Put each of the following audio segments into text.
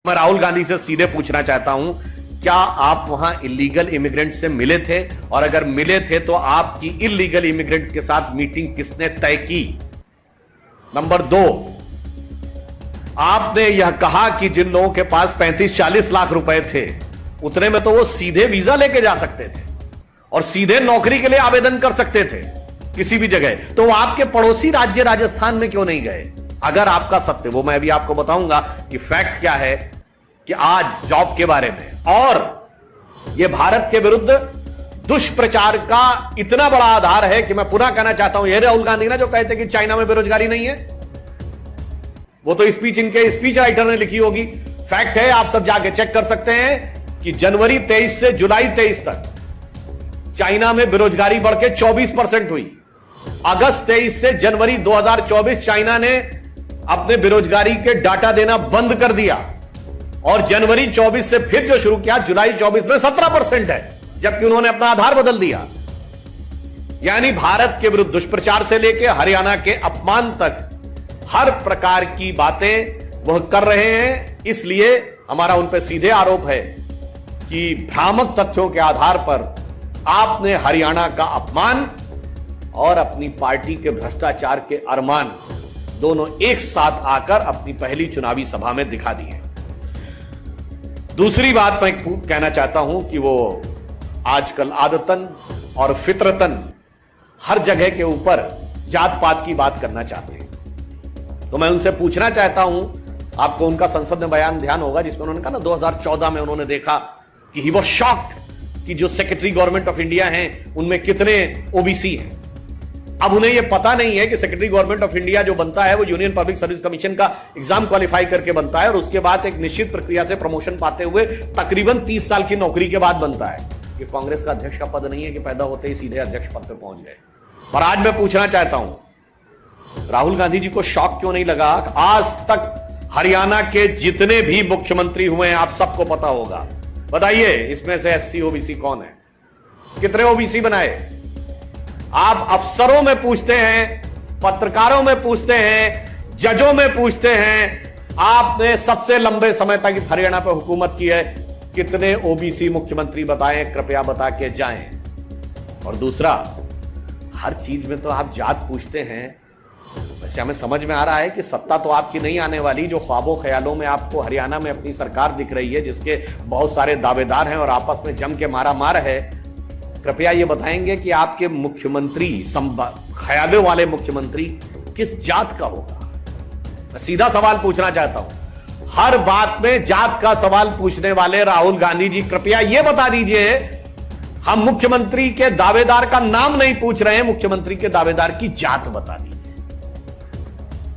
मैं राहुल गांधी से सीधे पूछना चाहता हूं, क्या आप वहां इलीगल इमिग्रेंट से मिले थे? और अगर मिले थे तो आपकी इलीगल इमिग्रेंट के साथ मीटिंग किसने तय की? नंबर 2, आपने यह कहा कि जिन लोगों के पास 35-40 लाख रुपए थे, उतने में तो वो सीधे वीजा लेके जा सकते थे और सीधे नौकरी के लिए आवेदन कर सकते थे किसी भी जगह। तो वो आपके पड़ोसी राज्य राजस्थान में क्यों नहीं गए? अगर आपका सत्य, वो मैं अभी आपको बताऊंगा कि फैक्ट क्या है कि आज जॉब के बारे में और यह भारत के विरुद्ध दुष्प्रचार का इतना बड़ा आधार है कि मैं पुनः कहना चाहता हूं, ये राहुल गांधी ना जो कहते कि चाइना में बेरोजगारी नहीं है, वो तो स्पीच इनके स्पीच राइटर ने लिखी होगी। फैक्ट है, आप सब जाके चेक कर सकते हैं कि जनवरी 23 से जुलाई 23 तक चाइना में बेरोजगारी बढ़ के 24% हुई। अगस्त 23 से जनवरी 2024 चाइना ने अपने बेरोजगारी के डाटा देना बंद कर दिया और जनवरी 24 से फिर जो शुरू किया, जुलाई 24 में 17% है, जबकि उन्होंने अपना आधार बदल दिया। यानी भारत के विरुद्ध दुष्प्रचार से लेकर हरियाणा के अपमान तक हर प्रकार की बातें वह कर रहे हैं। इसलिए हमारा उन पर सीधे आरोप है कि भ्रामक तथ्यों के आधार पर आपने हरियाणा का अपमान और अपनी पार्टी के भ्रष्टाचार के अरमान दोनों एक साथ आकर अपनी पहली चुनावी सभा में दिखा दिए। दूसरी बात मैं कहना चाहता हूं कि वो आजकल आदतन और फितरतन हर जगह के ऊपर जात पात की बात करना चाहते हैं। तो मैं उनसे पूछना चाहता हूं, आपको उनका संसद में बयान ध्यान होगा जिसमें उन्होंने कहा ना 2014 में उन्होंने देखा कि ही वाज शॉक्ड कि जो सेक्रेटरी गवर्नमेंट ऑफ इंडिया हैं उनमें कितने ओबीसी हैं। अब उन्हें यह पता नहीं है कि सेक्रेटरी गवर्नमेंट ऑफ इंडिया जो बनता है वो यूनियन पब्लिक सर्विस कमीशन का एग्जाम क्वालिफाई करके बनता है और उसके बाद एक निश्चित प्रक्रिया से प्रमोशन पाते हुए तकरीबन 30 साल की नौकरी के बाद बनता है। ये कांग्रेस का अध्यक्ष का पद नहीं है कि पैदा होते ही सीधे अध्यक्ष पद पर पहुंच गए। और आज मैं पूछना चाहता हूं, राहुल गांधी जी को शॉक क्यों नहीं लगा? आज तक हरियाणा के जितने भी मुख्यमंत्री हुए हैं, आप सबको पता होगा, बताइए इसमें से एससी ओबीसी कौन है? कितने ओबीसी बनाए? आप अफसरों में पूछते हैं, पत्रकारों में पूछते हैं, जजों में पूछते हैं, आपने सबसे लंबे समय तक हरियाणा पर हुकूमत की है, कितने ओबीसी मुख्यमंत्री बताएं, कृपया बता के जाएं। और दूसरा, हर चीज में तो आप जात पूछते हैं। वैसे हमें समझ में आ रहा है कि सत्ता तो आपकी नहीं आने वाली, जो ख्वाबों ख्यालों में आपको हरियाणा में अपनी सरकार दिख रही है जिसके बहुत सारे दावेदार हैं और आपस में जम के मारा मार है। कृपया ये बताएंगे कि आपके मुख्यमंत्री, ख्यालों वाले मुख्यमंत्री किस जात का होगा? मैं सीधा सवाल पूछना चाहता हूं, हर बात में जात का सवाल पूछने वाले राहुल गांधी जी, कृपया यह बता दीजिए, हम मुख्यमंत्री के दावेदार का नाम नहीं पूछ रहे हैं, मुख्यमंत्री के दावेदार की जात बता दीजिए।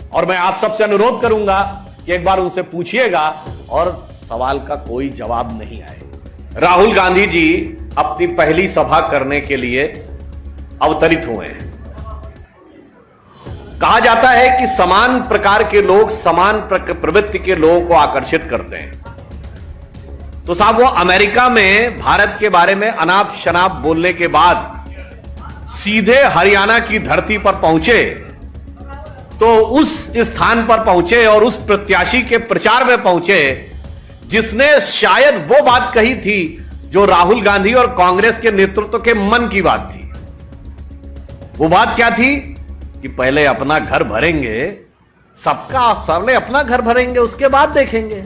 और मैं आप सबसे अनुरोध करूंगा कि एक बार उनसे पूछिएगा और सवाल का कोई जवाब नहीं आए। राहुल गांधी जी अपनी पहली सभा करने के लिए अवतरित हुए हैं। कहा जाता है कि समान प्रकार के लोग समान प्रवृत्ति के लोगों को आकर्षित करते हैं। तो साहब वो अमेरिका में भारत के बारे में अनाप शनाप बोलने के बाद सीधे हरियाणा की धरती पर पहुंचे, तो उस स्थान पर पहुंचे और उस प्रत्याशी के प्रचार में पहुंचे जिसने शायद वो बात कही थी जो राहुल गांधी और कांग्रेस के नेतृत्व के मन की बात थी। वो बात क्या थी कि पहले अपना घर भरेंगे, सबका पहले अपना घर भरेंगे, उसके बाद देखेंगे।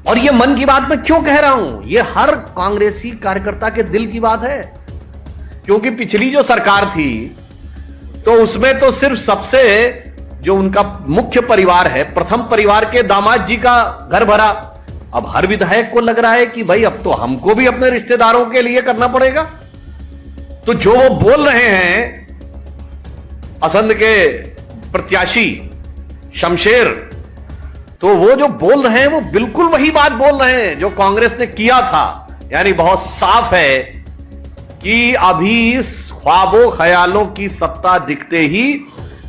और ये मन की बात मैं क्यों कह रहा हूं? ये हर कांग्रेसी कार्यकर्ता के दिल की बात है, क्योंकि पिछली जो सरकार थी तो उसमें तो सिर्फ सबसे जो उनका मुख्य परिवार है, प्रथम परिवार के दामाद जी का घर भरा। अब हर विधायक को लग रहा है कि भाई अब तो हमको भी अपने रिश्तेदारों के लिए करना पड़ेगा। तो जो वो बोल रहे हैं, असंध के प्रत्याशी शमशेर, तो वो जो बोल रहे हैं वो बिल्कुल वही बात बोल रहे हैं जो कांग्रेस ने किया था। यानी बहुत साफ है कि अभी ख्वाबों ख्यालों की सत्ता दिखते ही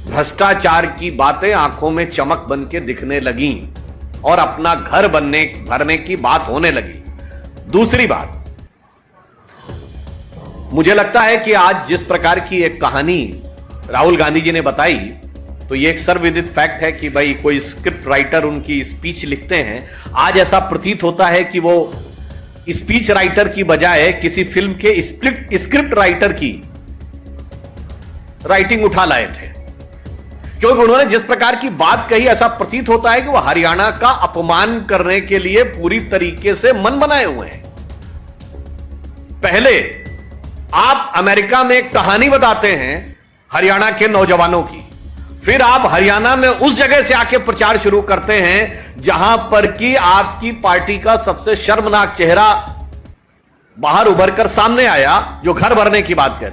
भ्रष्टाचार की बातें आंखों में चमक बन के दिखने लगी और अपना घर भरने की बात होने लगी। दूसरी बात, मुझे लगता है कि आज जिस प्रकार की एक कहानी राहुल गांधी जी ने बताई तो ये एक सर्वविदित फैक्ट है कि भाई कोई स्क्रिप्ट राइटर उनकी स्पीच लिखते हैं, आज ऐसा प्रतीत होता है कि वो स्पीच राइटर की बजाय किसी फिल्म के स्क्रिप्ट राइटर की राइटिंग उठा लाए थे, क्योंकि उन्होंने जिस प्रकार की बात कही ऐसा प्रतीत होता है कि वो हरियाणा का अपमान करने के लिए पूरी तरीके से मन बनाए हुए हैं। पहले आप अमेरिका में एक कहानी बताते हैं हरियाणा के नौजवानों की, फिर आप हरियाणा में उस जगह से आके प्रचार शुरू करते हैं जहां पर कि आपकी पार्टी का सबसे शर्मनाक चेहरा बाहर उभर कर सामने आया, जो घर भरने की बात कहते हैं।